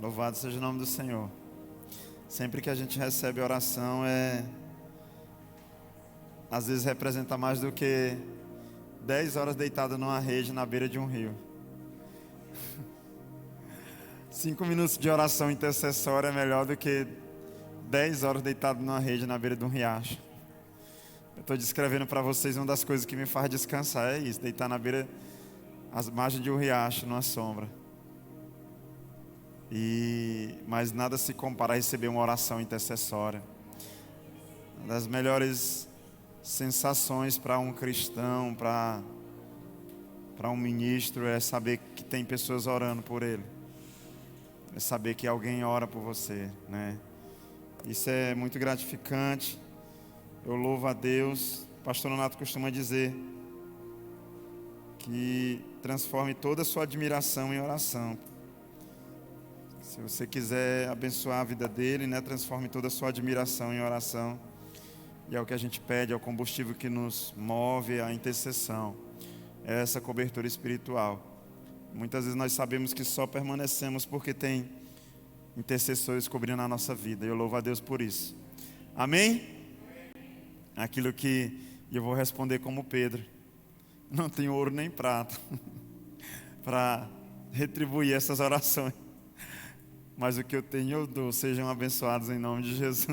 Louvado seja o nome do Senhor. Sempre que a gente recebe oração, às vezes representa mais do que 10 horas deitado numa rede na beira de um rio. 5 minutos de oração intercessória é melhor do que 10 horas deitado numa rede na beira de um riacho. Eu estou descrevendo para vocês uma das coisas que me faz descansar, é isso, deitar na beira, às margens de um riacho, numa sombra. Mas nada se compara a receber uma oração intercessória. Uma das melhores sensações para um cristão, para um ministro, é saber que tem pessoas orando por ele. É saber que alguém ora por você, né? Isso é muito gratificante. Eu louvo a Deus. O pastor Nonato costuma dizer que transforme toda a sua admiração em oração. Se você quiser abençoar a vida dele, né, transforme toda a sua admiração em oração. E é o que a gente pede, é o combustível que nos move à intercessão. É essa cobertura espiritual. Muitas vezes nós sabemos que só permanecemos porque tem intercessores cobrindo a nossa vida. E eu louvo a Deus por isso. Amém? Aquilo que eu vou responder como Pedro. Não tenho ouro nem prata para retribuir essas orações. Mas o que eu tenho eu dou. Sejam abençoados em nome de Jesus.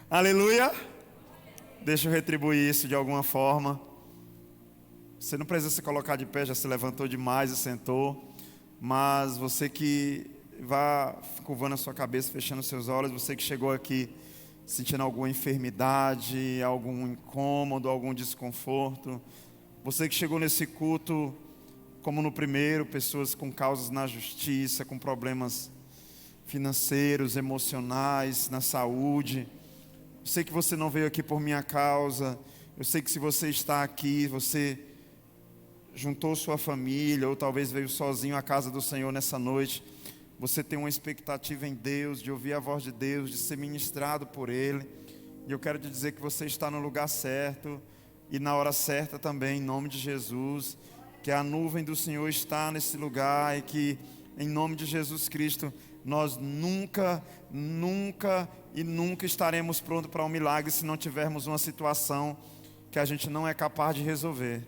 Aleluia. Deixa eu retribuir isso de alguma forma. Você não precisa se colocar de pé, já se levantou demais e sentou. Mas você que vá curvando a sua cabeça, fechando seus olhos, você que chegou aqui sentindo alguma enfermidade, algum incômodo, algum desconforto. Você que chegou nesse culto como no primeiro, pessoas com causas na justiça, com problemas financeiros, emocionais, na saúde. Eu sei que você não veio aqui por minha causa. Eu sei que se você está aqui, você juntou sua família, ou talvez veio sozinho à casa do Senhor nessa noite. Você tem uma expectativa em Deus, de ouvir a voz de Deus, de ser ministrado por Ele. E eu quero te dizer que você está no lugar certo e na hora certa também, em nome de Jesus. Que a nuvem do Senhor está nesse lugar e que, em nome de Jesus Cristo, nós nunca estaremos prontos para um milagre se não tivermos uma situação que a gente não é capaz de resolver.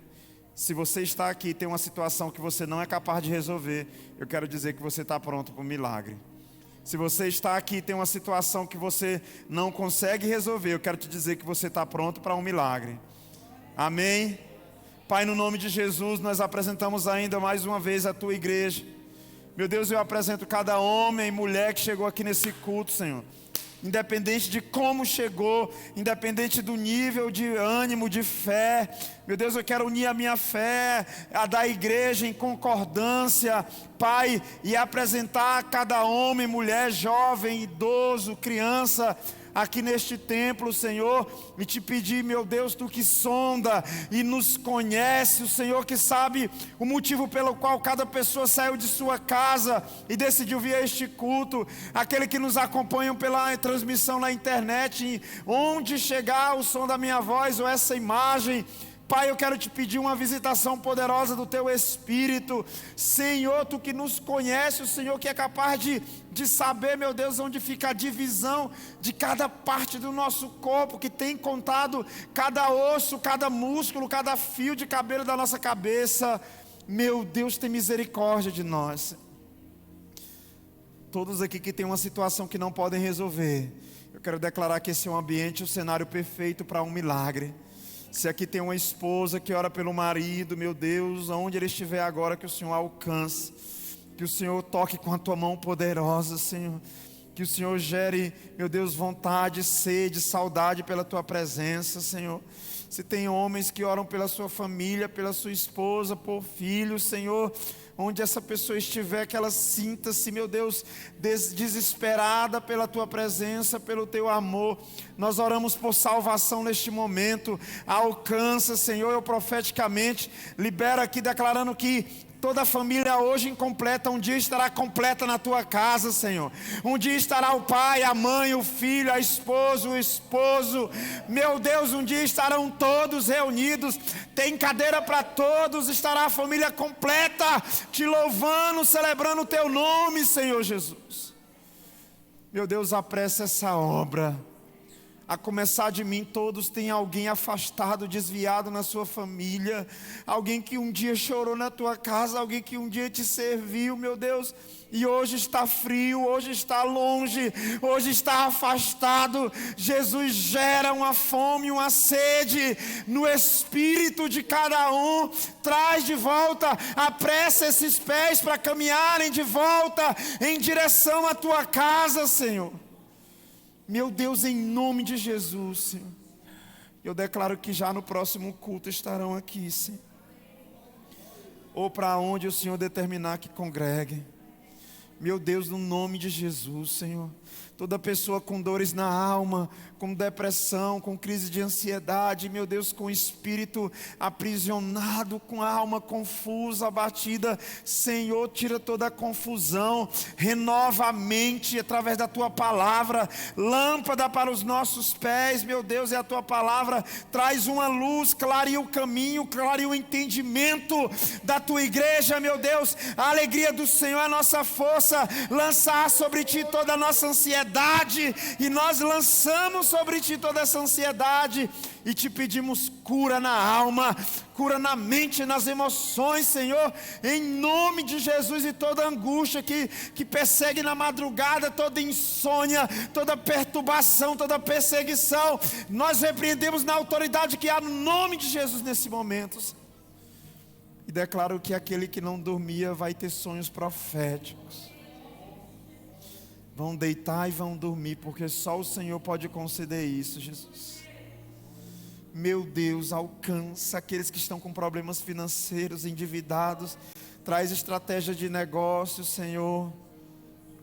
Se você está aqui e tem uma situação que você não é capaz de resolver, eu quero dizer que você está pronto para um milagre. Se você está aqui e tem uma situação que você não consegue resolver, eu quero te dizer que você está pronto para um milagre. Amém? Pai, no nome de Jesus, nós apresentamos ainda mais uma vez a Tua igreja. Meu Deus, eu apresento cada homem e mulher que chegou aqui nesse culto, Senhor. Independente de como chegou, independente do nível de ânimo, de fé. Meu Deus, eu quero unir a minha fé, a da igreja em concordância, Pai, e apresentar cada homem, mulher, jovem, idoso, criança, aqui neste templo, Senhor, e te pedir, meu Deus, Tu que sonda e nos conhece, o Senhor que sabe o motivo pelo qual cada pessoa saiu de sua casa e decidiu vir a este culto, aquele que nos acompanha pela transmissão na internet, onde chegar o som da minha voz ou essa imagem. Pai, eu quero te pedir uma visitação poderosa do Teu Espírito. Senhor, Tu que nos conhece, o Senhor que é capaz de saber, meu Deus, onde fica a divisão de cada parte do nosso corpo, que tem contado cada osso, cada músculo, cada fio de cabelo da nossa cabeça. Meu Deus, tem misericórdia de nós. Todos aqui que têm uma situação que não podem resolver, eu quero declarar que esse é um ambiente, um cenário perfeito para um milagre. Se aqui tem uma esposa que ora pelo marido, meu Deus, aonde ele estiver agora, que o Senhor alcance, que o Senhor toque com a Tua mão poderosa, Senhor, que o Senhor gere, meu Deus, vontade, sede, saudade pela Tua presença, Senhor. Se tem homens que oram pela sua família, pela sua esposa, por filhos, Senhor, onde essa pessoa estiver, que ela sinta-se, meu Deus, desesperada pela Tua presença, pelo Teu amor. Nós oramos por salvação neste momento. Alcança, Senhor, eu profeticamente libero aqui declarando que Toda família hoje incompleta, um dia estará completa na tua casa, Senhor. Um dia estará o pai, a mãe, o filho, a esposa, o esposo. Meu Deus, um dia estarão todos reunidos. Tem cadeira para todos, estará a família completa, te louvando, celebrando o teu nome, Senhor Jesus. Meu Deus, apressa essa obra. A começar de mim, todos têm alguém afastado, desviado na sua família. Alguém que um dia chorou na tua casa, alguém que um dia te serviu, meu Deus. E hoje está frio, hoje está longe, hoje está afastado. Jesus gera uma fome, uma sede no espírito de cada um. Traz de volta, apressa esses pés para caminharem de volta em direção à tua casa, Senhor. Meu Deus, em nome de Jesus, Senhor, eu declaro que já no próximo culto estarão aqui, Senhor. Ou para onde o Senhor determinar que congreguem. Meu Deus, no nome de Jesus, Senhor. Toda pessoa com dores na alma, com depressão, com crise de ansiedade, meu Deus, com espírito aprisionado, com a alma confusa, abatida, Senhor, tira toda a confusão, renova a mente através da Tua palavra, lâmpada para os nossos pés, meu Deus, é a Tua palavra, traz uma luz, clareia o caminho, clareia o entendimento da Tua igreja, meu Deus, a alegria do Senhor é a nossa força, lançar sobre Ti toda a nossa ansiedade, e nós lançamos sobre Ti toda essa ansiedade, e Te pedimos cura na alma, cura na mente, nas emoções, Senhor, em nome de Jesus. E toda angústia que persegue na madrugada, toda insônia, toda perturbação, toda perseguição, nós repreendemos na autoridade que há no nome de Jesus nesse momento, e declaro que aquele que não dormia vai ter sonhos proféticos. Vão deitar e vão dormir, porque só o Senhor pode conceder isso, Jesus. Meu Deus, alcança aqueles que estão com problemas financeiros, endividados. Traz estratégia de negócio, Senhor.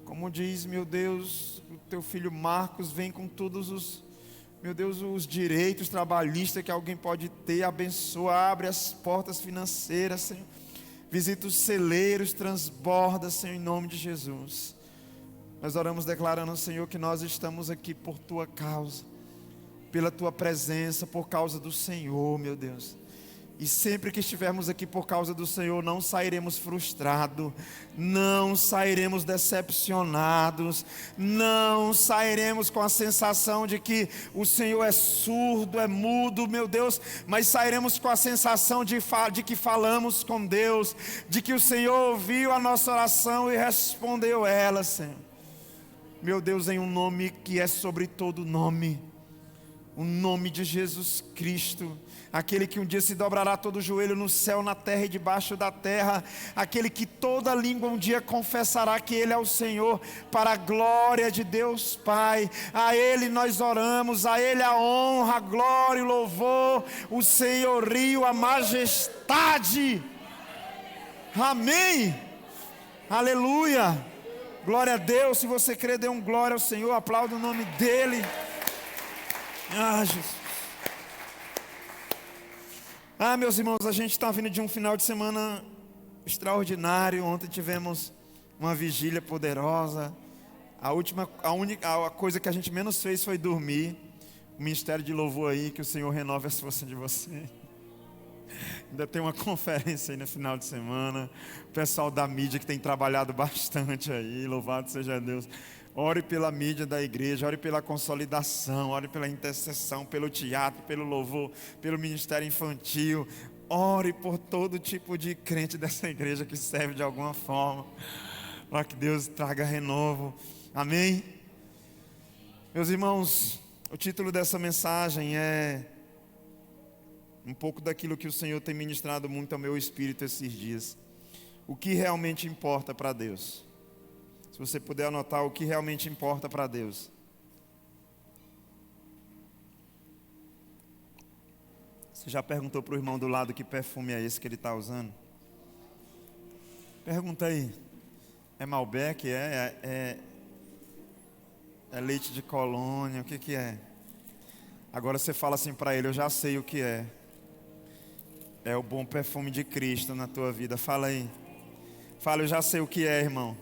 Como diz, meu Deus, o teu filho Marcos vem com todos os, meu Deus, os direitos trabalhistas que alguém pode ter. Abençoa, abre as portas financeiras, Senhor. Visita os celeiros, transborda, Senhor, em nome de Jesus. Nós oramos declarando, Senhor, que nós estamos aqui por Tua causa, pela Tua presença, por causa do Senhor, meu Deus. E sempre que estivermos aqui por causa do Senhor, não sairemos frustrados, não sairemos decepcionados, não sairemos com a sensação de que o Senhor é surdo, é mudo, meu Deus, mas sairemos com a sensação de que falamos com Deus, de que o Senhor ouviu a nossa oração e respondeu ela, Senhor. Meu Deus, em um nome que é sobre todo nome, o nome de Jesus Cristo, aquele que um dia se dobrará todo o joelho no céu, na terra e debaixo da terra, aquele que toda língua um dia confessará que Ele é o Senhor, para a glória de Deus Pai. A Ele nós oramos, a Ele a honra, a glória e o louvor, o senhorio, a majestade. Amém. Aleluia. Glória a Deus. Se você crê, dê um glória ao Senhor, aplauda o nome dEle. Jesus. Meus irmãos, a gente está vindo de um final de semana extraordinário. Ontem tivemos uma vigília poderosa. A coisa que a gente menos fez foi dormir. O ministério de louvor aí, que o Senhor renove as forças de você. Ainda tem uma conferência aí no final de semana. O pessoal da mídia que tem trabalhado bastante aí, louvado seja Deus. Ore pela mídia da igreja, ore pela consolidação, ore pela intercessão, pelo teatro, pelo louvor, pelo ministério infantil. Ore por todo tipo de crente dessa igreja que serve de alguma forma, para que Deus traga renovo. Amém? Meus irmãos, o título dessa mensagem é um pouco daquilo que o Senhor tem ministrado muito ao meu espírito esses dias. O que realmente importa para Deus? Se você puder anotar o que realmente importa para Deus. Você já perguntou para o irmão do lado que perfume é esse que ele está usando? Pergunta aí. É Malbec? É leite de colônia? O que é? Agora você fala assim para ele: eu já sei o que é. É o bom perfume de Cristo na tua vida. Fala aí. Fala, eu já sei o que é, irmão.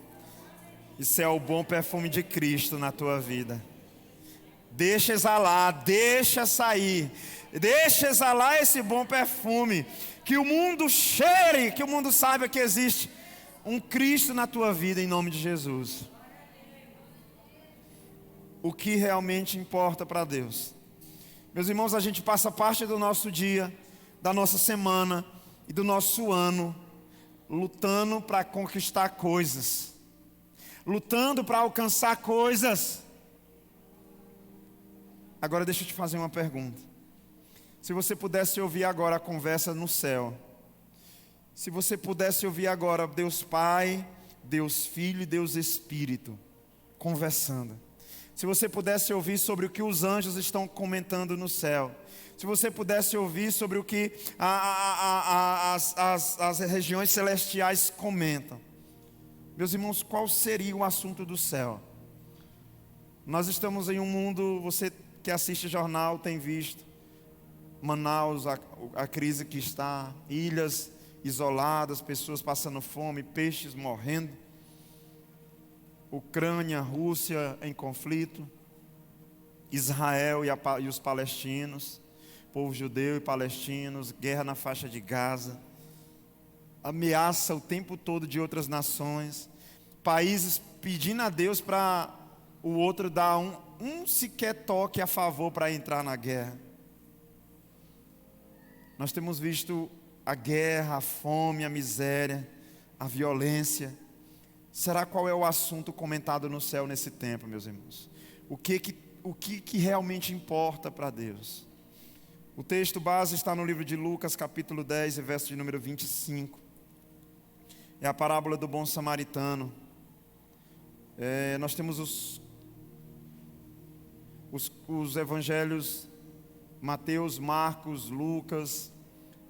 Isso é o bom perfume de Cristo na tua vida. Deixa exalar, deixa sair. Deixa exalar esse bom perfume. Que o mundo cheire, que o mundo saiba que existe um Cristo na tua vida em nome de Jesus. O que realmente importa para Deus. Meus irmãos, a gente passa parte do nosso dia, da nossa semana e do nosso ano lutando para conquistar coisas, lutando para alcançar coisas. Agora deixa eu te fazer uma pergunta. Se você pudesse ouvir agora a conversa no céu, se você pudesse ouvir agora Deus Pai, Deus Filho e Deus Espírito conversando, se você pudesse ouvir sobre o que os anjos estão comentando no céu, se você pudesse ouvir sobre o que as regiões celestiais comentam, meus irmãos, qual seria o assunto do céu? Nós estamos em um mundo, você que assiste jornal tem visto, Manaus, a crise que está, ilhas isoladas, pessoas passando fome, peixes morrendo, Ucrânia, Rússia em conflito, Israel e os palestinos, povo judeu e palestinos, guerra na faixa de Gaza, ameaça o tempo todo de outras nações, países pedindo a Deus para o outro dar um sequer toque a favor para entrar na guerra. Nós temos visto a guerra, a fome, a miséria, a violência. Será qual é o assunto comentado no céu nesse tempo, meus irmãos? O que realmente importa para Deus? O texto base está no livro de Lucas, capítulo 10, verso de número 25. É a parábola do bom samaritano. Nós temos os evangelhos Mateus, Marcos, Lucas,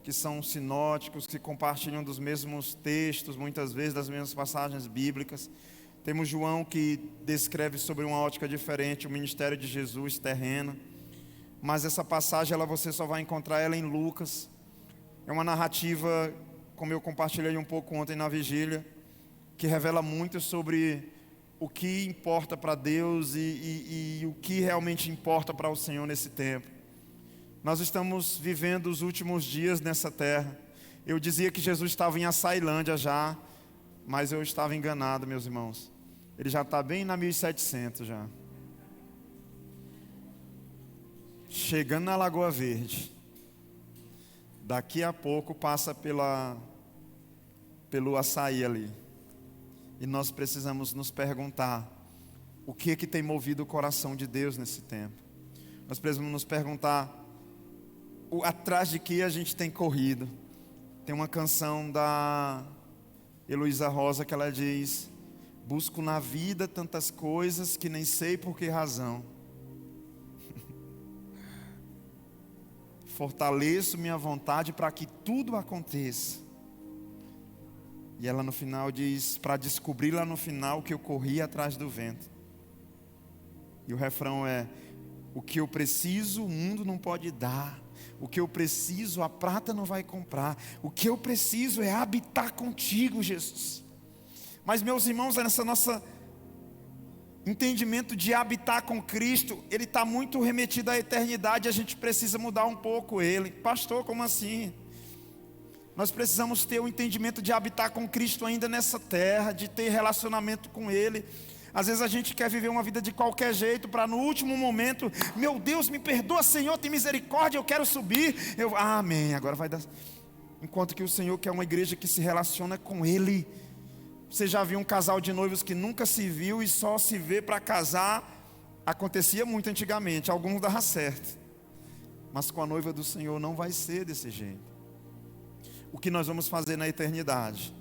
que são sinóticos, que compartilham dos mesmos textos, muitas vezes das mesmas passagens bíblicas. Temos João, que descreve sobre uma ótica diferente o ministério de Jesus terreno. Mas essa passagem, você só vai encontrar ela em Lucas. É uma narrativa, como eu compartilhei um pouco ontem na vigília, que revela muito sobre o que importa para Deus e o que realmente importa para o Senhor nesse tempo. Nós estamos vivendo os últimos dias nessa terra. Eu dizia que Jesus estava em Açailândia já, mas eu estava enganado, meus irmãos. Ele já está bem na 1700 já. Chegando na Lagoa Verde. Daqui a pouco passa pelo açaí ali. E nós precisamos nos perguntar o que tem movido o coração de Deus nesse tempo. Nós precisamos nos perguntar atrás de que a gente tem corrido. Tem uma canção da Heloísa Rosa que ela diz: busco na vida tantas coisas que nem sei por que razão. Fortaleço minha vontade para que tudo aconteça. E ela no final diz, para descobrir lá no final que eu corri atrás do vento. E o refrão é: o que eu preciso o mundo não pode dar. O que eu preciso a prata não vai comprar. O que eu preciso é habitar contigo, Jesus. Mas meus irmãos, nessa nossa entendimento de habitar com Cristo, ele está muito remetido à eternidade. A gente precisa mudar um pouco ele. Pastor, como assim? Nós precisamos ter o entendimento de habitar com Cristo ainda nessa terra, de ter relacionamento com Ele. Às vezes a gente quer viver uma vida de qualquer jeito, para no último momento, meu Deus, me perdoa, Senhor, tem misericórdia, eu quero subir. Amém, agora vai dar. Enquanto que o Senhor quer uma igreja que se relaciona com Ele. Você já viu um casal de noivos que nunca se viu e só se vê para casar? Acontecia muito antigamente, alguns davam certo. Mas com a noiva do Senhor não vai ser desse jeito. O que nós vamos fazer na eternidade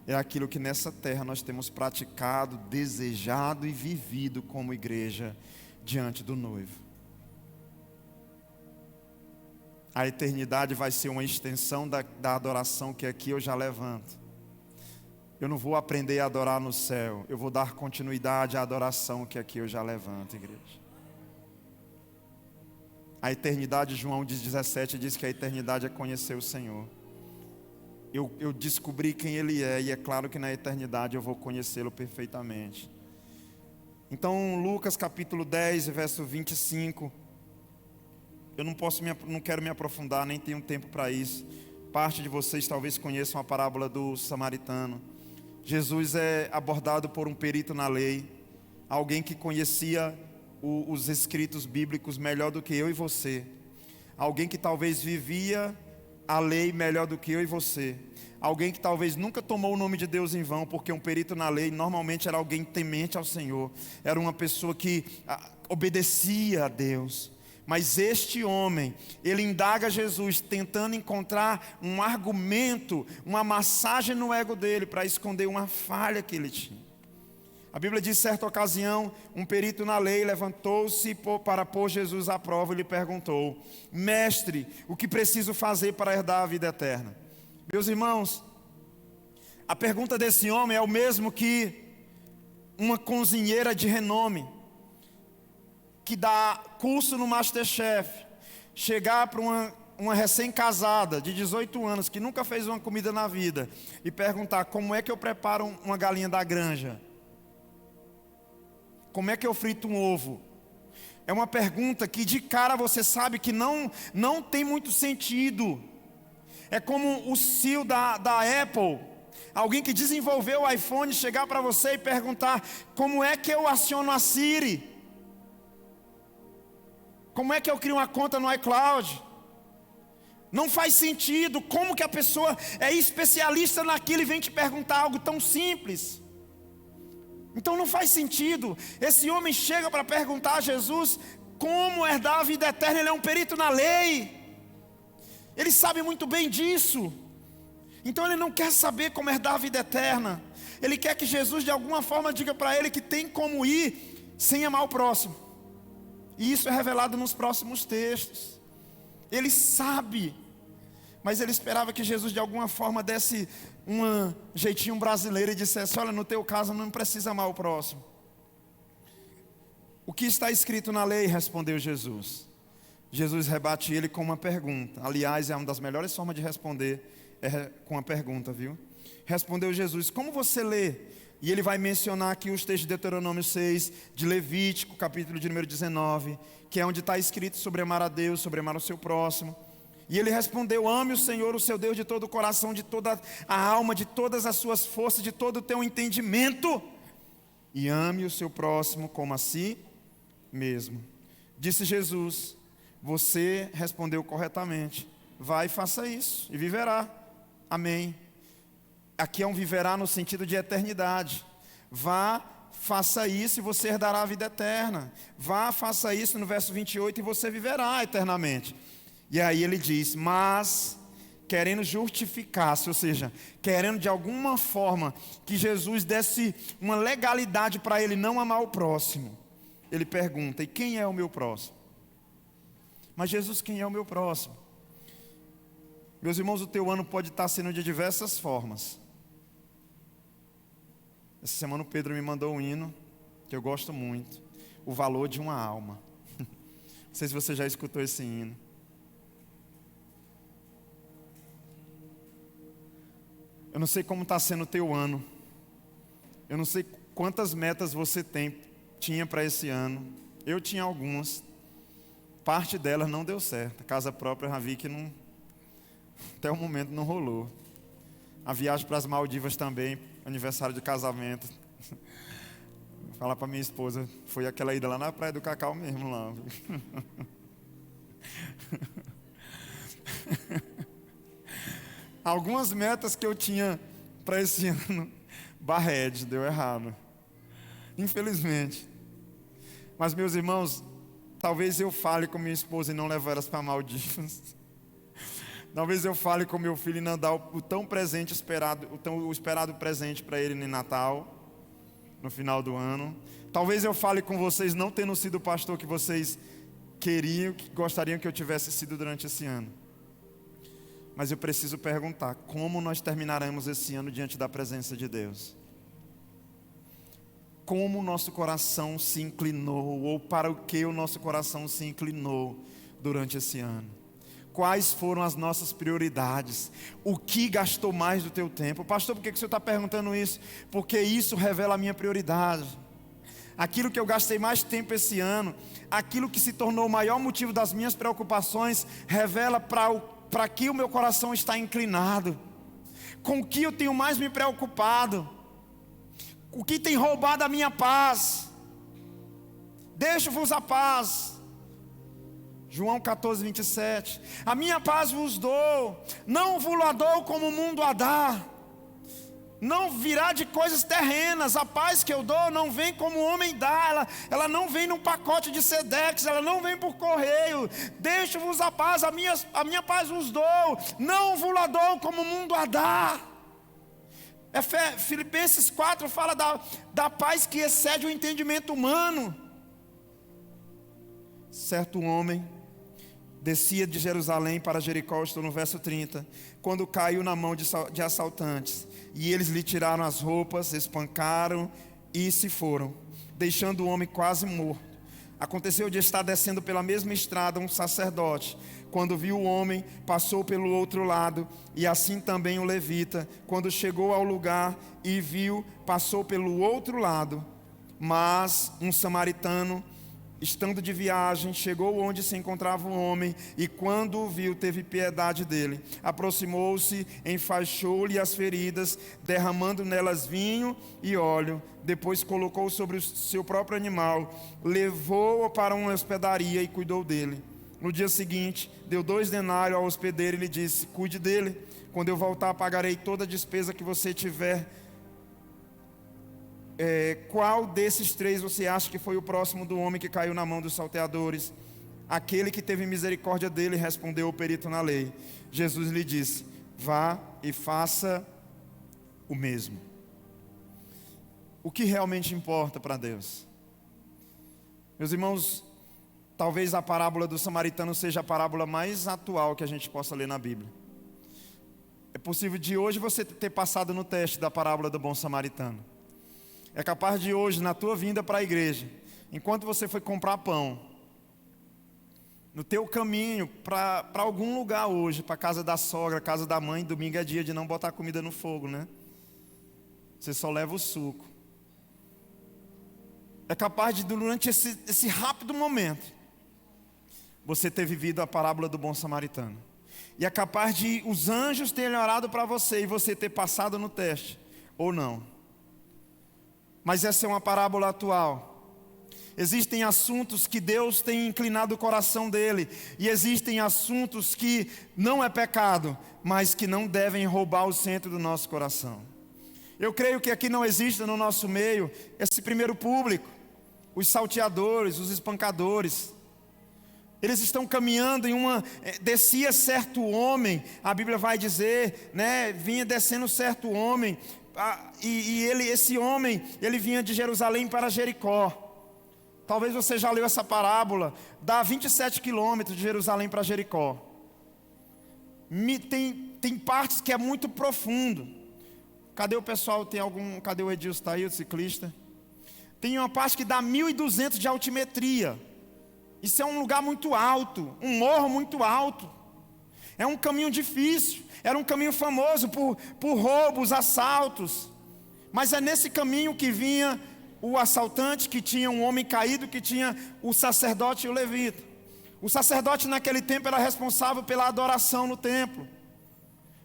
é aquilo que nessa terra nós temos praticado, desejado e vivido como igreja diante do noivo. A eternidade vai ser uma extensão da adoração que aqui eu já levanto. Eu não vou aprender a adorar no céu, eu vou dar continuidade à adoração que aqui eu já levanto, igreja. A eternidade, João 17 diz que a eternidade é conhecer o Senhor. eu descobri quem Ele é, e é claro que na eternidade eu vou conhecê-lo perfeitamente. Então, Lucas capítulo 10, verso 25, eu não quero me aprofundar, nem tenho tempo para isso. Parte de vocês talvez conheçam a parábola do samaritano. Jesus é abordado por um perito na lei, alguém que conhecia os escritos bíblicos melhor do que eu e você, alguém que talvez vivia a lei melhor do que eu e você, alguém que talvez nunca tomou o nome de Deus em vão, porque um perito na lei normalmente era alguém temente ao Senhor, era uma pessoa que obedecia a Deus. Mas este homem, ele indaga Jesus, tentando encontrar um argumento, uma massagem no ego dele, para esconder uma falha que ele tinha. A Bíblia diz, certa ocasião, um perito na lei levantou-se para pôr Jesus à prova e lhe perguntou: mestre, o que preciso fazer para herdar a vida eterna? Meus irmãos, a pergunta desse homem é o mesmo que uma cozinheira de renome, que dá curso no MasterChef, chegar para uma recém-casada de 18 anos, que nunca fez uma comida na vida, e perguntar: como é que eu preparo uma galinha da granja? Como é que eu frito um ovo? É uma pergunta que de cara você sabe que não tem muito sentido. É como o CEO da Apple, alguém que desenvolveu o iPhone, chegar para você e perguntar: como é que eu aciono a Siri? Como é que eu crio uma conta no iCloud? Não faz sentido. Como que a pessoa é especialista naquilo e vem te perguntar algo tão simples? Então não faz sentido. Esse homem chega para perguntar a Jesus como herdar a vida eterna. Ele é um perito na lei, ele sabe muito bem disso. Então ele não quer saber como herdar a vida eterna. Ele quer que Jesus de alguma forma diga para ele que tem como ir sem amar o próximo. E isso é revelado nos próximos textos. Ele sabe, mas ele esperava que Jesus de alguma forma desse um jeitinho brasileiro e dissesse: olha, no teu caso não precisa amar o próximo. O que está escrito na lei? Respondeu Jesus. Jesus rebate ele com uma pergunta. Aliás, é uma das melhores formas de responder, é com uma pergunta, viu? Respondeu Jesus: como você lê? E ele vai mencionar aqui os textos de Deuteronômio 6, de Levítico, capítulo de número 19, que é onde está escrito sobre amar a Deus, sobre amar o seu próximo. E ele respondeu: ame o Senhor, o seu Deus, de todo o coração, de toda a alma, de todas as suas forças, de todo o teu entendimento, e ame o seu próximo como a si mesmo. Disse Jesus: você respondeu corretamente, vai e faça isso, e viverá. Amém. Aqui é um viverá no sentido de eternidade. Vá, faça isso e você herdará a vida eterna. Vá, faça isso no verso 28 e você viverá eternamente. E aí ele diz: mas querendo justificar-se, ou seja, querendo de alguma forma que Jesus desse uma legalidade para ele não amar o próximo, ele pergunta: e quem é o meu próximo? Mas Jesus, quem é o meu próximo? Meus irmãos, o teu ano pode estar sendo de diversas formas. Essa semana o Pedro me mandou um hino que eu gosto muito: o valor de uma alma. Não sei se você já escutou esse hino. Eu não sei como está sendo o teu ano. Eu não sei quantas metas você tinha para esse ano. Eu tinha algumas. Parte delas não deu certo. A casa própria eu já vi que não, até o momento não rolou. A viagem para as Maldivas também, aniversário de casamento. Vou falar para minha esposa, foi aquela ida lá na Praia do Cacau mesmo lá. Algumas metas que eu tinha para esse ano, barrede, deu errado. Infelizmente. Mas meus irmãos, talvez eu fale com minha esposa e não levar elas para Maldivas. Talvez eu fale com meu filho e não dar o tão presente esperado, o esperado presente para ele no Natal, no final do ano. Talvez eu fale com vocês não tendo sido o pastor que vocês queriam, que gostariam que eu tivesse sido durante esse ano. Mas eu preciso perguntar: como nós terminaremos esse ano diante da presença de Deus? Como o nosso coração se inclinou, ou para o que o nosso coração se inclinou durante esse ano? quais foram as nossas prioridades, o que gastou mais do teu tempo. Pastor, por que o senhor está perguntando isso? Porque isso revela a minha prioridade. Aquilo que eu gastei mais tempo esse ano, aquilo que se tornou o maior motivo das minhas preocupações, revela para que o meu coração está inclinado, com o que eu tenho mais me preocupado, o que tem roubado a minha paz. Deixo-vos a paz. João 14, 27. A minha paz vos dou, não vos a dou como o mundo a dá. Não virá de coisas terrenas. A paz que eu dou não vem como o homem dá. Ela não vem num pacote de Sedex. Ela não vem por correio. Deixo-vos a paz, a minha paz vos dou, não vos a dou como o mundo a dá. Filipenses 4 fala da paz que excede o entendimento humano. Certo homem descia de Jerusalém para Jericó, estou no verso 30, quando caiu na mão de assaltantes, e eles lhe tiraram as roupas, espancaram e se foram, deixando o homem quase morto. Aconteceu de estar descendo pela mesma estrada um sacerdote, quando viu o homem, passou pelo outro lado, e assim também o levita, quando chegou ao lugar e viu, passou pelo outro lado. Mas um samaritano, estando de viagem, chegou onde se encontrava o homem, e quando o viu, teve piedade dele. Aproximou-se, enfaixou-lhe as feridas, derramando nelas vinho e óleo. Depois colocou sobre o seu próprio animal, levou-o para uma hospedaria e cuidou dele. No dia seguinte, deu 2 denários ao hospedeiro e lhe disse: cuide dele, quando eu voltar pagarei toda a despesa que você tiver. Qual desses 3 você acha que foi o próximo do homem que caiu na mão dos salteadores? Aquele que teve misericórdia dele, respondeu o perito na lei. Jesus lhe disse: vá e faça o mesmo. O que realmente importa para Deus? Meus irmãos, talvez a parábola do samaritano seja a parábola mais atual que a gente possa ler na Bíblia. É possível de hoje você ter passado no teste da parábola do bom samaritano. É capaz de hoje, na tua vinda para a igreja, enquanto você foi comprar pão, no teu caminho para algum lugar hoje, para a casa da sogra, casa da mãe, domingo é dia de não botar comida no fogo, né? Você só leva o suco. É capaz de, durante esse rápido momento, você ter vivido a parábola do bom samaritano. E é capaz de os anjos terem orado para você e você ter passado no teste, ou não. Mas essa é uma parábola atual. Existem assuntos que Deus tem inclinado o coração dele, e existem assuntos que não é pecado, mas que não devem roubar o centro do nosso coração. Eu creio que aqui não existe no nosso meio esse primeiro público, os salteadores, os espancadores. Eles estão caminhando descia certo homem, a Bíblia vai dizer, né, vinha descendo certo homem, esse homem, ele vinha de Jerusalém para Jericó. Talvez você já leu essa parábola. Dá 27 quilômetros de Jerusalém para Jericó. Tem partes que é muito profundo. Cadê o pessoal? Cadê o Edilson? Está aí, o ciclista? Tem uma parte que dá 1.200 de altimetria. Isso é um lugar muito alto, um morro muito alto. É um caminho difícil. Era um caminho famoso por roubos, assaltos. Mas é nesse caminho que vinha o assaltante, que tinha um homem caído, que tinha o sacerdote e o levita. O sacerdote naquele tempo era responsável pela adoração no templo,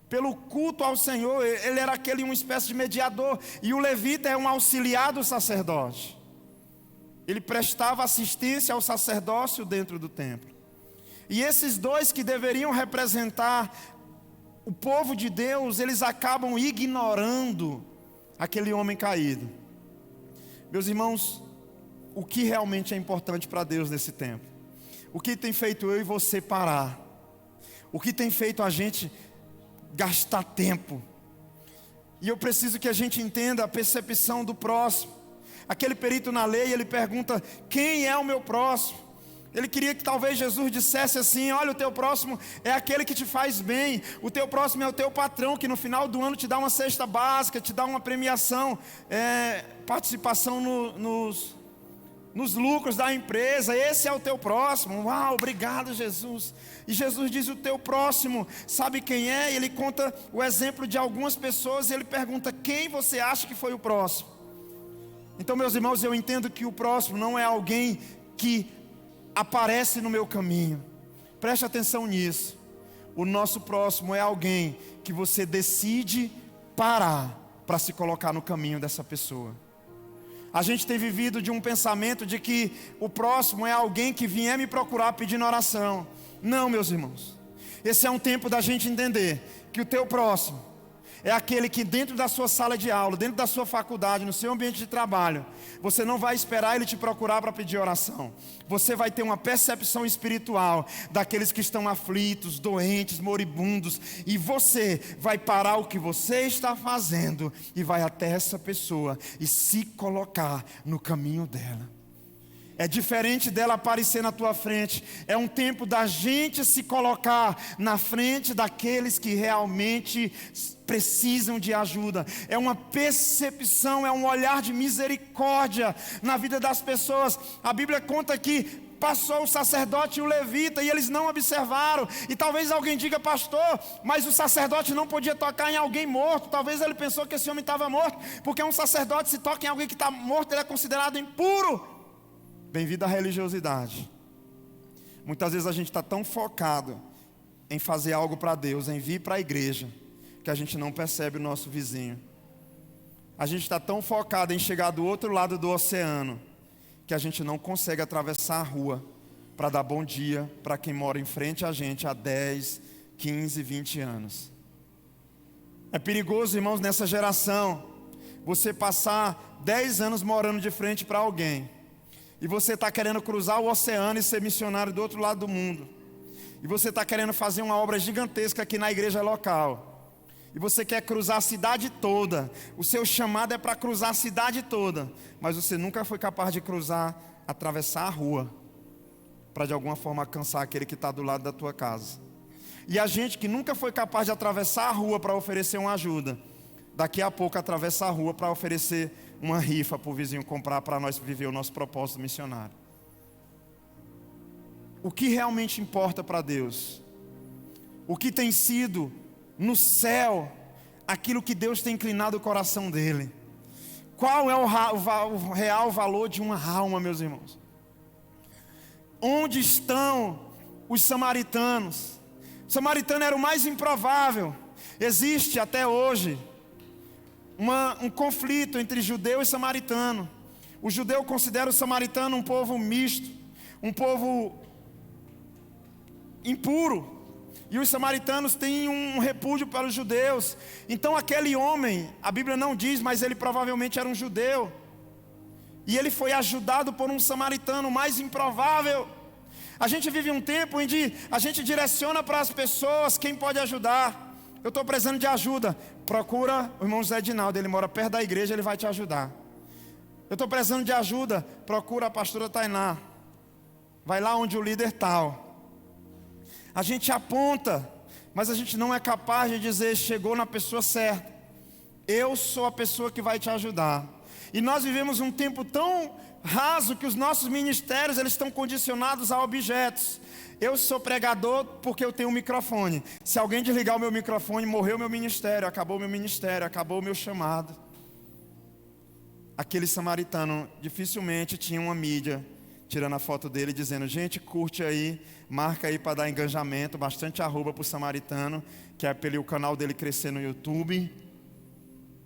pelo culto ao Senhor. Ele era uma espécie de mediador. E o levita é um auxiliar do sacerdote. Ele prestava assistência ao sacerdócio dentro do templo. E esses dois que deveriam representar o povo de Deus, eles acabam ignorando aquele homem caído. Meus irmãos, o que realmente é importante para Deus nesse tempo? O que tem feito eu e você parar? O que tem feito a gente gastar tempo? E eu preciso que a gente entenda a percepção do próximo. Aquele perito na lei, ele pergunta: quem é o meu próximo? Ele queria que talvez Jesus dissesse assim: olha, o teu próximo é aquele que te faz bem. O teu próximo é o teu patrão, que no final do ano te dá uma cesta básica, te dá uma premiação, participação nos lucros da empresa. Esse é o teu próximo. Uau, obrigado, Jesus. E Jesus diz: o teu próximo, sabe quem é? E ele conta o exemplo de algumas pessoas e ele pergunta: quem você acha que foi o próximo? Então, meus irmãos, eu entendo que o próximo não é alguém que aparece no meu caminho. Preste atenção nisso. O nosso próximo é alguém que você decide parar para se colocar no caminho dessa pessoa. A gente tem vivido de um pensamento de que o próximo é alguém que vier me procurar pedindo oração. Não, meus irmãos. Esse é um tempo da gente entender que o teu próximo é aquele que dentro da sua sala de aula, dentro da sua faculdade, no seu ambiente de trabalho, você não vai esperar ele te procurar para pedir oração. Você vai ter uma percepção espiritual daqueles que estão aflitos, doentes, moribundos, e você vai parar o que você está fazendo e vai até essa pessoa e se colocar no caminho dela. É diferente dela aparecer na tua frente. É um tempo da gente se colocar na frente daqueles que realmente precisam de ajuda. É uma percepção, é um olhar de misericórdia na vida das pessoas. A Bíblia conta que passou o sacerdote e o levita e eles não observaram. E talvez alguém diga: pastor, mas o sacerdote não podia tocar em alguém morto. Talvez ele pensou que esse homem estava morto, porque um sacerdote, se toca em alguém que está morto, ele é considerado impuro. Bem-vindo à religiosidade. Muitas vezes a gente está tão focado em fazer algo para Deus, em vir para a igreja, que a gente não percebe o nosso vizinho. A gente está tão focado em chegar do outro lado do oceano, que a gente não consegue atravessar a rua para dar bom dia para quem mora em frente a gente há 10, 15, 20 anos. É perigoso, irmãos, nessa geração, você passar 10 anos morando de frente para alguém, e você está querendo cruzar o oceano e ser missionário do outro lado do mundo. E você está querendo fazer uma obra gigantesca aqui na igreja local. E você quer cruzar a cidade toda. O seu chamado é para cruzar a cidade toda. Mas você nunca foi capaz de cruzar, atravessar a rua, para de alguma forma alcançar aquele que está do lado da tua casa. E a gente que nunca foi capaz de atravessar a rua para oferecer uma ajuda, daqui a pouco atravessa a rua para oferecer uma rifa para o vizinho comprar, para nós viver o nosso propósito missionário. O que realmente importa para Deus? O que tem sido no céu aquilo que Deus tem inclinado o coração dele? Qual é o real valor de uma alma, meus irmãos? Onde estão os samaritanos? O samaritano era o mais improvável. Existe até hoje um conflito entre judeu e samaritano. O judeu considera o samaritano um povo misto, um povo impuro, e os samaritanos têm um repúdio para os judeus. Então aquele homem, a Bíblia não diz, mas ele provavelmente era um judeu, e ele foi ajudado por um samaritano, o mais improvável. A gente vive um tempo em que a gente direciona para as pessoas quem pode ajudar. Eu estou precisando de ajuda, procura o irmão Zé Dinaldo, ele mora perto da igreja, ele vai te ajudar. Eu estou precisando de ajuda, procura a pastora Tainá, vai lá onde o líder tal. A gente aponta, mas a gente não é capaz de dizer: chegou na pessoa certa, eu sou a pessoa que vai te ajudar. E nós vivemos um tempo tão raso que os nossos ministérios eles estão condicionados a objetos. Eu sou pregador porque eu tenho um microfone. Se alguém desligar o meu microfone, morreu o meu ministério, acabou o meu ministério, acabou o meu chamado. Aquele samaritano dificilmente tinha uma mídia tirando a foto dele dizendo: gente, curte aí, marca aí para dar engajamento, bastante arroba para o samaritano, que é para o canal dele crescer no YouTube.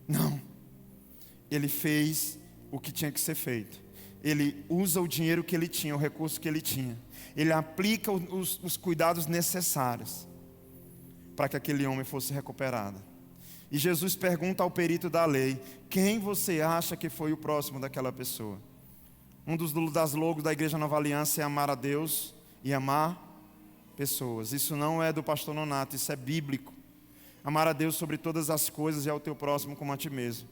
Não. Ele fez o que tinha que ser feito. Ele usa o dinheiro que ele tinha, o recurso que ele tinha. Ele aplica os cuidados necessários para que aquele homem fosse recuperado. E Jesus pergunta ao perito da lei: quem você acha que foi o próximo daquela pessoa? Um das logos da Igreja Nova Aliança é amar a Deus e amar pessoas. Isso não é do pastor Nonato, isso é bíblico. Amar a Deus sobre todas as coisas e ao teu próximo como a ti mesmo.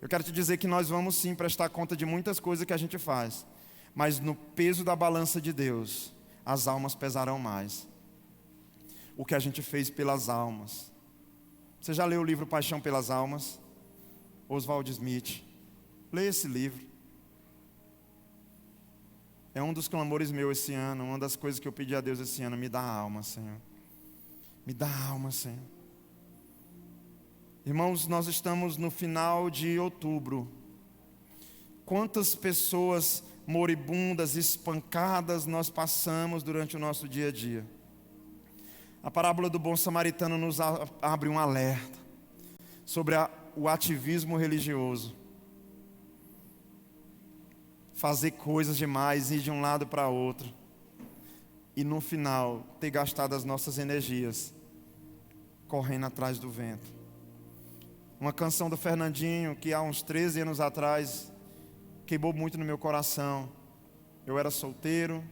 Eu quero te dizer que nós vamos sim prestar conta de muitas coisas que a gente faz, mas no peso da balança de Deus, as almas pesarão mais. O que a gente fez pelas almas. Você já leu o livro Paixão pelas Almas? Oswald Smith. Leia esse livro. É um dos clamores meus esse ano, uma das coisas que eu pedi a Deus esse ano: me dá alma, Senhor. Me dá alma, Senhor. Irmãos, nós estamos no final de outubro. Quantas pessoas moribundas, espancadas nós passamos durante o nosso dia a dia? A parábola do bom samaritano nos abre um alerta sobre o ativismo religioso. Fazer coisas demais, ir de um lado para outro, e no final ter gastado as nossas energias correndo atrás do vento. Uma canção do Fernandinho que há uns 13 anos atrás queimou muito no meu coração. Eu era solteiro,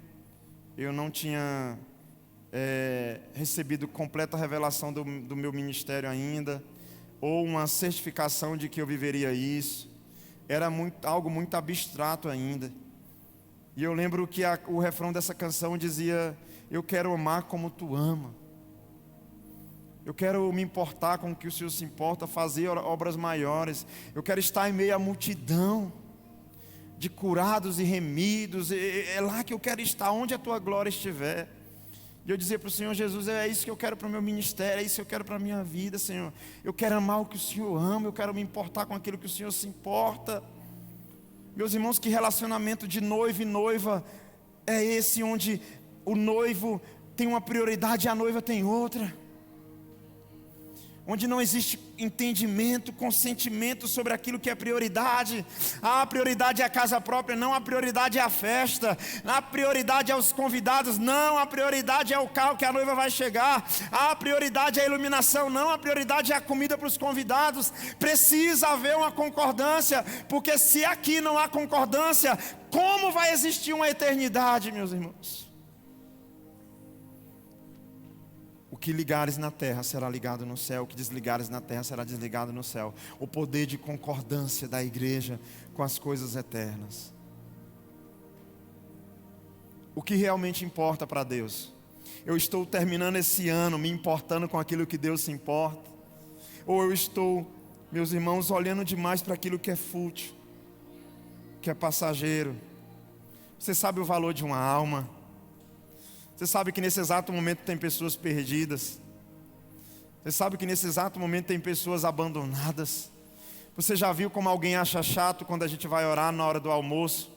eu não tinha recebido completa revelação do meu ministério ainda, ou uma certificação de que eu viveria isso. Era algo muito abstrato ainda. E eu lembro que o refrão dessa canção dizia: eu quero amar como tu ama. Eu quero me importar com o que o Senhor se importa, fazer obras maiores. Eu quero estar em meio à multidão de curados e remidos. É lá que eu quero estar, onde a tua glória estiver. E eu dizia para o Senhor Jesus: é isso que eu quero para o meu ministério, é isso que eu quero para a minha vida, Senhor. Eu quero amar o que o Senhor ama, eu quero me importar com aquilo que o Senhor se importa. Meus irmãos, que relacionamento de noivo e noiva é esse, onde o noivo tem uma prioridade e a noiva tem outra? Onde não existe entendimento, consentimento sobre aquilo que é prioridade. A prioridade é a casa própria, não, a prioridade é a festa. A prioridade é os convidados, não, a prioridade é o carro que a noiva vai chegar. A prioridade é a iluminação, não, a prioridade é a comida para os convidados. Precisa haver uma concordância, porque se aqui não há concordância, como vai existir uma eternidade, meus irmãos? O que ligares na terra será ligado no céu, o que desligares na terra será desligado no céu. O poder de concordância da igreja com as coisas eternas. O que realmente importa para Deus? Eu estou terminando esse ano me importando com aquilo que Deus se importa? Ou eu estou, meus irmãos, olhando demais para aquilo que é fútil, que é passageiro? Você sabe o valor de uma alma? Você sabe que nesse exato momento tem pessoas perdidas. Você sabe que nesse exato momento tem pessoas abandonadas. Você já viu como alguém acha chato quando a gente vai orar na hora do almoço?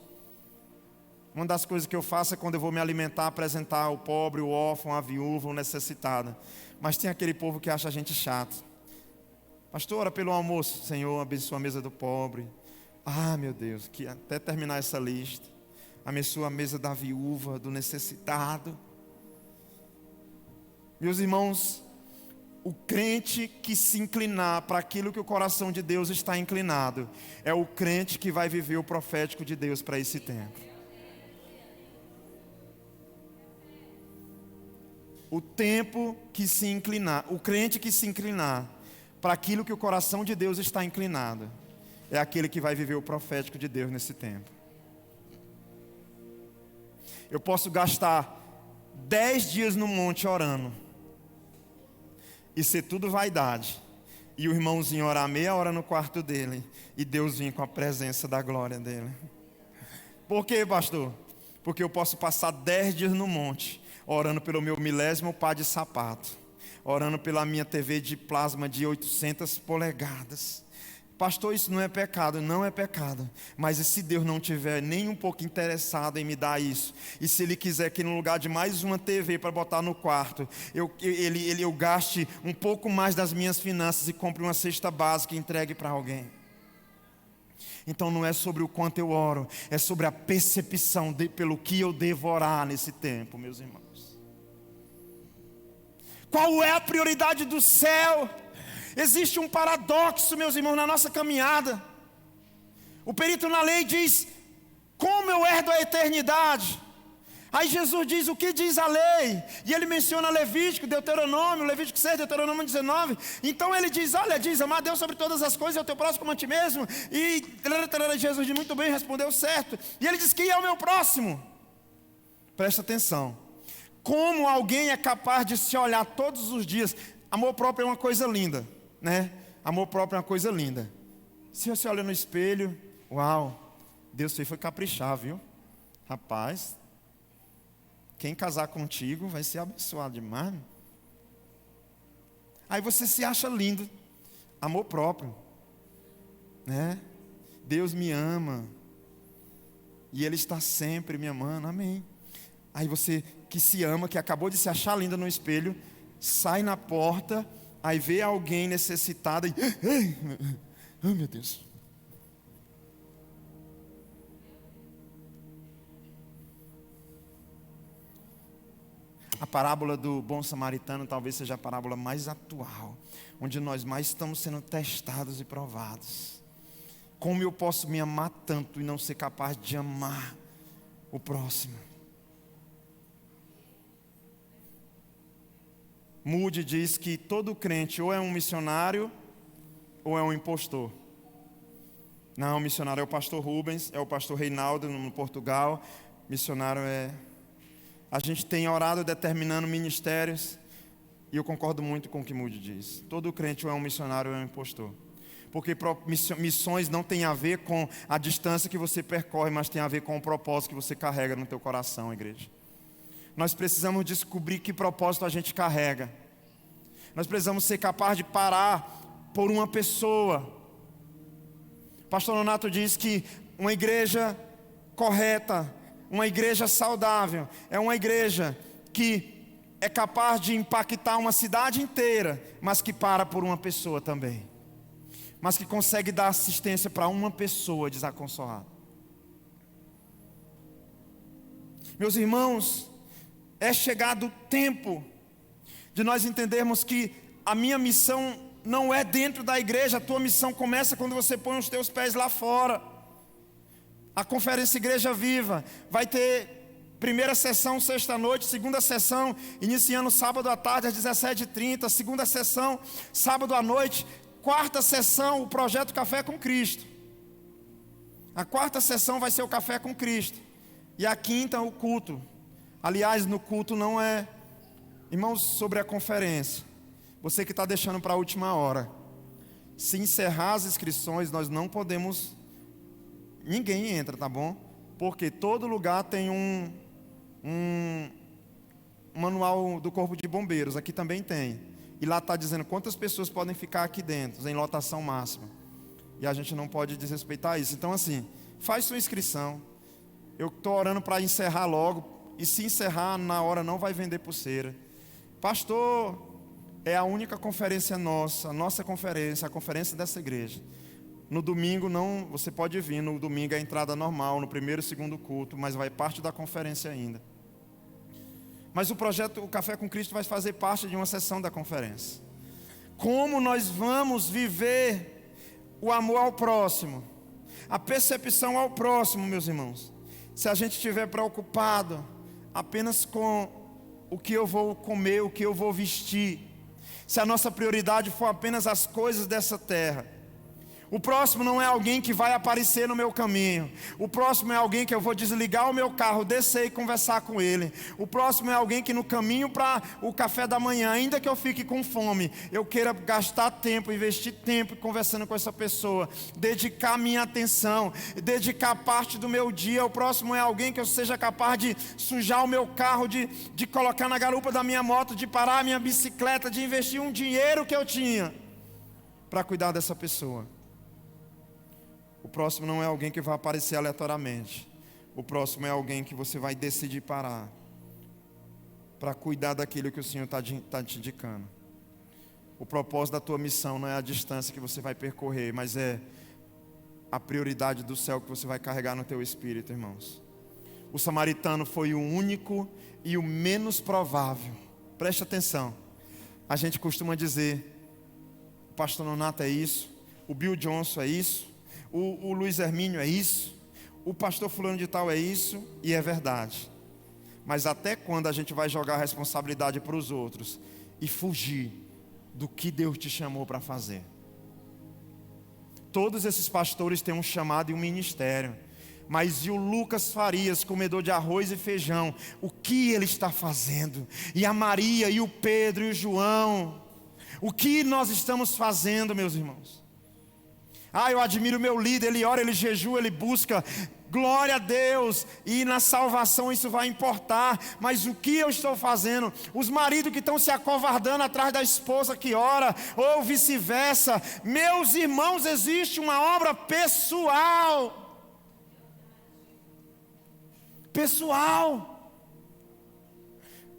Uma das coisas que eu faço é, quando eu vou me alimentar, apresentar o pobre, o órfão, a viúva, o necessitado. Mas tem aquele povo que acha a gente chato. Pastor, ora pelo almoço. Senhor, abençoa a mesa do pobre. Ah, meu Deus, que até terminar essa lista. Abençoa a mesa da viúva, do necessitado. Meus irmãos, o crente que se inclinar para aquilo que o coração de Deus está inclinado, é o crente que vai viver o profético de Deus para esse tempo. O tempo que se inclinar, o crente que se inclinar para aquilo que o coração de Deus está inclinado, é aquele que vai viver o profético de Deus nesse tempo. Eu posso gastar 10 dias no monte orando e ser tudo vaidade, e o irmãozinho orar meia hora no quarto dele, e Deus vir com a presença da glória dele. Por quê, pastor? Porque eu posso passar 10 dias no monte orando pelo meu milésimo par de sapato, orando pela minha TV de plasma de 800 polegadas. Pastor, isso não é pecado. Não é pecado. Mas e se Deus não estiver nem um pouco interessado em me dar isso? E se Ele quiser que no lugar de mais uma TV para botar no quarto, eu gaste um pouco mais das minhas finanças e compre uma cesta básica e entregue para alguém? Então não é sobre o quanto eu oro, é sobre a percepção pelo que eu devo orar nesse tempo, meus irmãos. Qual é a prioridade do céu? Existe um paradoxo, meus irmãos, na nossa caminhada. O perito na lei diz: como eu herdo a eternidade? Aí Jesus diz: o que diz a lei? E ele menciona Levítico, Deuteronômio, Levítico 6, Deuteronômio 19. Então ele diz: olha, diz, amar a Deus sobre todas as coisas e ao teu próximo como a ti mesmo. E Jesus diz: muito bem, respondeu certo. E ele diz: quem é o meu próximo? Presta atenção. Como alguém é capaz de se olhar todos os dias? Amor próprio é uma coisa linda, né? Amor próprio é uma coisa linda. Se você olha no espelho, uau, Deus foi caprichar, viu? Rapaz, quem casar contigo vai ser abençoado demais. Aí você se acha lindo, amor próprio, né? Deus me ama, e Ele está sempre me amando, amém. Aí você que se ama, que acabou de se achar linda no espelho, sai na porta, aí vê alguém necessitada e... Ai, meu Deus. A parábola do bom samaritano talvez seja a parábola mais atual, onde nós mais estamos sendo testados e provados. Como eu posso me amar tanto e não ser capaz de amar o próximo? Moody diz que todo crente ou é um missionário ou é um impostor. Não, o missionário é o pastor Rubens, é o pastor Reinaldo no Portugal. Missionário é... A gente tem orado determinando ministérios, e eu concordo muito com o que Moody diz. Todo crente ou é um missionário ou é um impostor. Porque missões não tem a ver com a distância que você percorre, mas tem a ver com o propósito que você carrega no teu coração, igreja. Nós precisamos descobrir que propósito a gente carrega. Nós precisamos ser capazes de parar por uma pessoa. O pastor Nonato diz que uma igreja correta, uma igreja saudável, é uma igreja que é capaz de impactar uma cidade inteira, mas que para por uma pessoa também. Mas que consegue dar assistência para uma pessoa desaconsolada. Meus irmãos, é chegado o tempo de nós entendermos que a minha missão não é dentro da igreja, a tua missão começa quando você põe os teus pés lá fora. A conferência Igreja Viva vai ter primeira sessão sexta-noite, segunda sessão iniciando sábado à tarde às 17h30, segunda sessão sábado à noite, quarta sessão o projeto Café com Cristo. A quarta sessão vai ser o Café com Cristo e a quinta o culto. Aliás, no culto não é, irmãos, sobre a conferência. Você que está deixando para a última hora, se encerrar as inscrições, nós não podemos, ninguém entra, tá bom? Porque todo lugar tem um manual do Corpo de Bombeiros, aqui também tem. E lá está dizendo quantas pessoas podem ficar aqui dentro, em lotação máxima. E a gente não pode desrespeitar isso. Então assim, faz sua inscrição. Eu estou orando para encerrar logo. E se encerrar na hora não vai vender pulseira. Pastor, é a única conferência nossa, a nossa conferência, a conferência dessa igreja. No domingo não, você pode vir, no domingo é a entrada normal, no primeiro e segundo culto, mas vai parte da conferência ainda. Mas o projeto, o Café com Cristo vai fazer parte de uma sessão da conferência. Como nós vamos viver o amor ao próximo, a percepção ao próximo, meus irmãos, se a gente estiver preocupado apenas com o que eu vou comer, o que eu vou vestir, se a nossa prioridade for apenas as coisas dessa terra. O próximo não é alguém que vai aparecer no meu caminho. O próximo é alguém que eu vou desligar o meu carro, descer e conversar com ele. O próximo é alguém que no caminho para o café da manhã, ainda que eu fique com fome, eu queira gastar tempo, investir tempo conversando com essa pessoa, dedicar minha atenção, dedicar parte do meu dia. O próximo é alguém que eu seja capaz de sujar o meu carro, de colocar na garupa da minha moto, de parar a minha bicicleta, de investir um dinheiro que eu tinha para cuidar dessa pessoa. O próximo não é alguém que vai aparecer aleatoriamente. O próximo é alguém que você vai decidir parar para cuidar daquilo que o Senhor está te indicando. O propósito da tua missão não é a distância que você vai percorrer, mas é a prioridade do céu que você vai carregar no teu espírito, irmãos. O samaritano foi o único e o menos provável. Preste atenção. A gente costuma dizer, o pastor Nonato é isso, o Bill Johnson é isso, o Luiz Hermínio é isso, o pastor fulano de tal é isso, e é verdade. Mas até quando a gente vai jogar a responsabilidade para os outros e fugir do que Deus te chamou para fazer? Todos esses pastores têm um chamado e um ministério. Mas e o Lucas Farias, comedor de arroz e feijão, o que ele está fazendo? E a Maria, e o Pedro, e o João, o que nós estamos fazendo, meus irmãos? Eu admiro meu líder, ele ora, ele jejua, ele busca. Glória a Deus, e na salvação isso vai importar, mas o que eu estou fazendo? Os maridos que estão se acovardando atrás da esposa que ora, ou vice-versa. Meus irmãos, existe uma obra pessoal. Pessoal.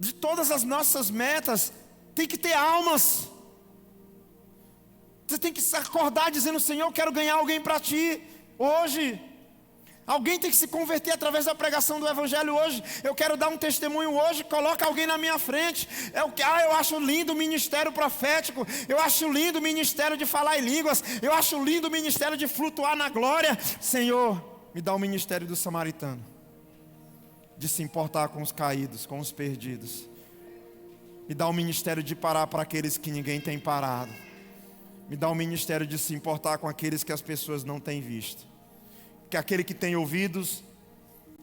De todas as nossas metas, tem que ter almas. Você tem que se acordar dizendo: Senhor, eu quero ganhar alguém para Ti, hoje. Alguém tem que se converter através da pregação do Evangelho hoje. Eu quero dar um testemunho hoje. Coloca alguém na minha frente. Eu acho lindo o ministério profético. Eu acho lindo o ministério de falar em línguas. Eu acho lindo o ministério de flutuar na glória. Senhor, me dá o ministério do samaritano, de se importar com os caídos, com os perdidos. Me dá o ministério de parar para aqueles que ninguém tem parado. Me dá o ministério de se importar com aqueles que as pessoas não têm visto. Que aquele que tem ouvidos,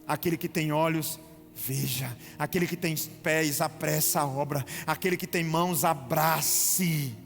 aquele que tem olhos, veja. Aquele que tem pés, apressa a obra. Aquele que tem mãos, abrace.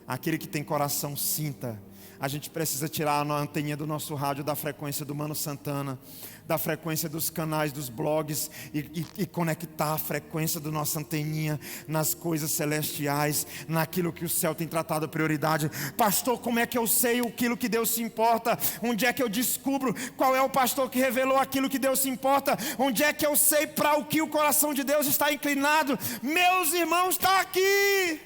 Aquele que tem coração, sinta. A gente precisa tirar a anteninha do nosso rádio da frequência do Mano Santana, da frequência dos canais, dos blogs, e conectar a frequência da nossa anteninha nas coisas celestiais, naquilo que o céu tem tratado a prioridade. Pastor, como é que eu sei aquilo que Deus se importa? Onde é que eu descubro qual é o pastor que revelou aquilo que Deus se importa? Onde é que eu sei para o que o coração de Deus está inclinado? Meus irmãos, está aqui.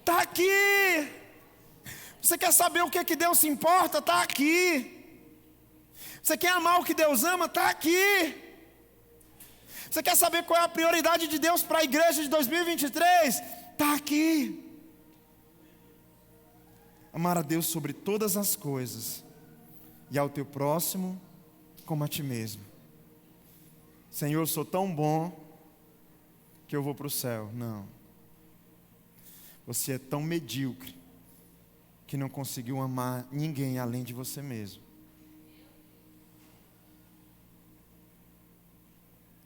Está aqui. Você quer saber o que é que Deus se importa? Está aqui. Você quer amar o que Deus ama? Está aqui. Você quer saber qual é a prioridade de Deus para a igreja de 2023? Está aqui. Amar a Deus sobre todas as coisas, e ao teu próximo como a ti mesmo. Senhor, eu sou tão bom que eu vou para o céu. Não. Você é tão medíocre que não conseguiu amar ninguém além de você mesmo.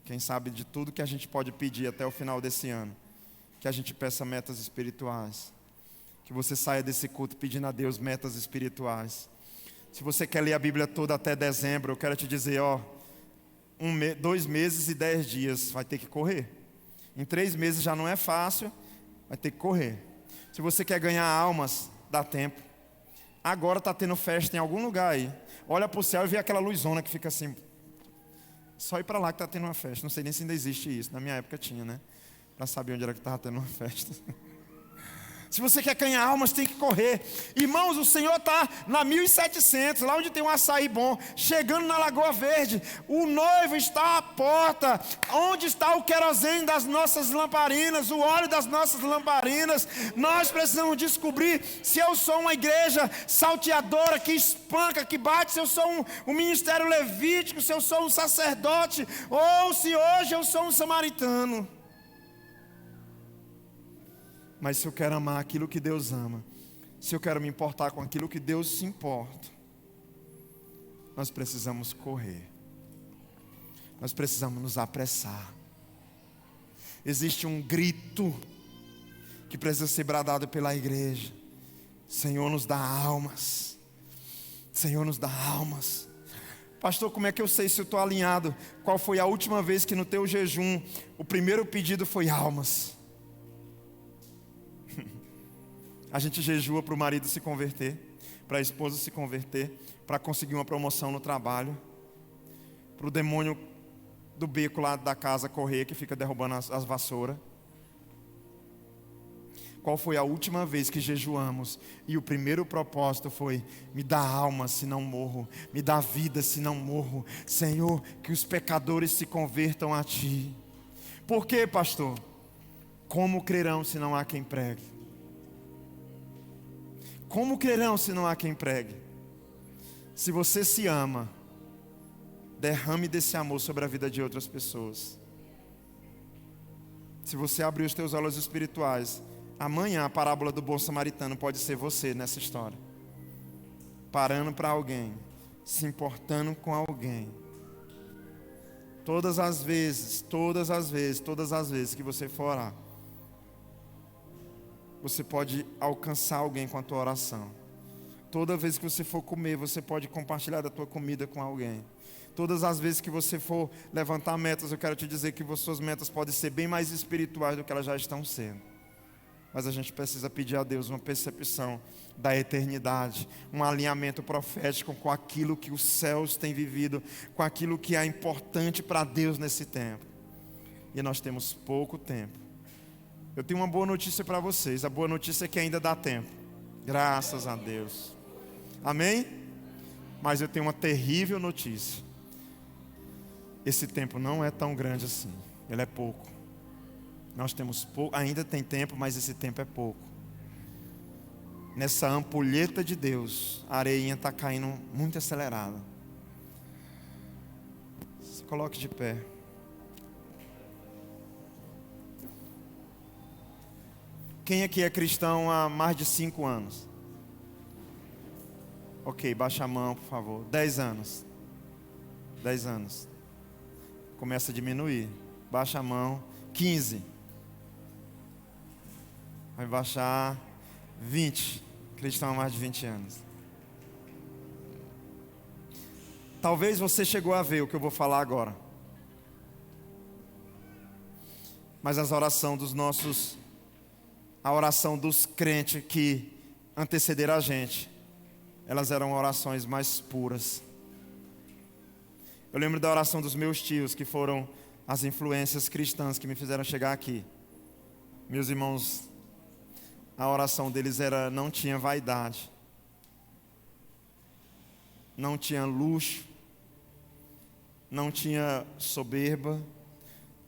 Quem sabe de tudo que a gente pode pedir até o final desse ano, que a gente peça metas espirituais. Que você saia desse culto pedindo a Deus metas espirituais. Se você quer ler a Bíblia toda até dezembro, eu quero te dizer, 2 meses e 10 dias, vai ter que correr. Em 3 meses já não é fácil, vai ter que correr. Se você quer ganhar almas, dá tempo. Agora está tendo festa em algum lugar aí. Olha para o céu e vê aquela luzona que fica assim. Só ir para lá que está tendo uma festa. Não sei nem se ainda existe isso. Na minha época tinha, né? Para saber onde era que estava tendo uma festa. Se você quer ganhar almas, tem que correr. Irmãos, o Senhor está na 1700, lá onde tem um açaí bom, chegando na Lagoa Verde. O noivo está à porta. Onde está o querosene das nossas lamparinas, o óleo das nossas lamparinas? Nós precisamos descobrir se eu sou uma igreja salteadora, que espanca, que bate, se eu sou um ministério levítico, se eu sou um sacerdote, ou se hoje eu sou um samaritano. Mas se eu quero amar aquilo que Deus ama, se eu quero me importar com aquilo que Deus se importa, nós precisamos correr. Nós precisamos nos apressar. Existe um grito que precisa ser bradado pela igreja. Senhor, nos dá almas. Senhor, nos dá almas. Pastor, como é que eu sei se eu estou alinhado? Qual foi a última vez que no teu jejum o primeiro pedido foi almas? A gente jejua para o marido se converter, para a esposa se converter, para conseguir uma promoção no trabalho, para o demônio do beco lá da casa correr, que fica derrubando as vassouras. Qual foi a última vez que jejuamos e o primeiro propósito foi: me dá alma se não morro, me dá vida se não morro. Senhor, que os pecadores se convertam a Ti. Por quê, pastor? Como crerão se não há quem pregue? Como crerão se não há quem pregue? Se você se ama, derrame desse amor sobre a vida de outras pessoas. Se você abrir os teus olhos espirituais, amanhã a parábola do bom samaritano pode ser você nessa história. Parando para alguém, se importando com alguém. Todas as vezes que você for orar, você pode alcançar alguém com a tua oração. Toda vez que você for comer, você pode compartilhar da tua comida com alguém. Todas as vezes que você for levantar metas, eu quero te dizer que suas metas podem ser bem mais espirituais do que elas já estão sendo. Mas a gente precisa pedir a Deus uma percepção da eternidade, um alinhamento profético com aquilo que os céus têm vivido, com aquilo que é importante para Deus nesse tempo. E nós temos pouco tempo. Eu tenho uma boa notícia para vocês. A boa notícia é que ainda dá tempo. Graças a Deus. Amém? Mas eu tenho uma terrível notícia. Esse tempo não é tão grande assim. Ele é pouco. Nós temos pouco, ainda tem tempo, mas esse tempo é pouco. Nessa ampulheta de Deus, a areinha está caindo muito acelerada. Se coloque de pé. Quem aqui é cristão há mais de 5 anos? Ok, baixa a mão, por favor. 10 anos. 10 anos. Começa a diminuir. Baixa a mão. 15. Vai baixar 20. Cristão há mais de 20 anos. Talvez você chegou a ver o que eu vou falar agora. Mas a oração dos crentes que antecederam a gente, elas eram orações mais puras. Eu lembro da oração dos meus tios, que foram as influências cristãs que me fizeram chegar aqui. Meus irmãos, a oração deles não tinha vaidade, não tinha luxo, não tinha soberba.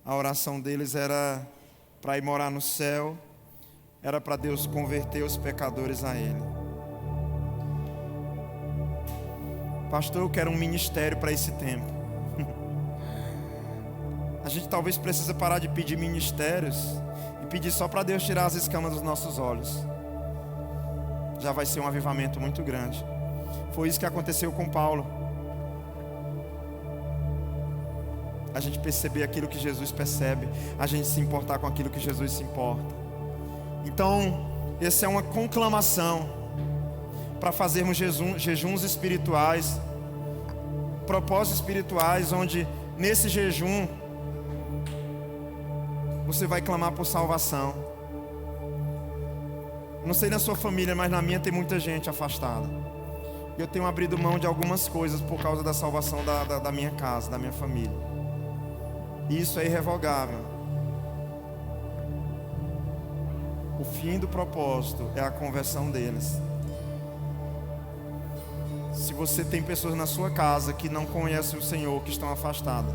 A oração deles era para ir morar no céu, era para Deus converter os pecadores a Ele. Pastor, eu quero um ministério para esse tempo. A gente talvez precisa parar de pedir ministérios e pedir só para Deus tirar as escamas dos nossos olhos. Já vai ser um avivamento muito grande. Foi isso que aconteceu com Paulo. A gente perceber aquilo que Jesus percebe, a gente se importar com aquilo que Jesus se importa. Então, essa é uma conclamação para fazermos jejuns espirituais, propósitos espirituais, onde nesse jejum você vai clamar por salvação. Não sei na sua família, mas na minha tem muita gente afastada. Eu tenho abrido mão de algumas coisas por causa da salvação da minha casa, da minha família. E isso é irrevogável. O fim do propósito é a conversão deles. Se você tem pessoas na sua casa que não conhecem o Senhor, que estão afastadas,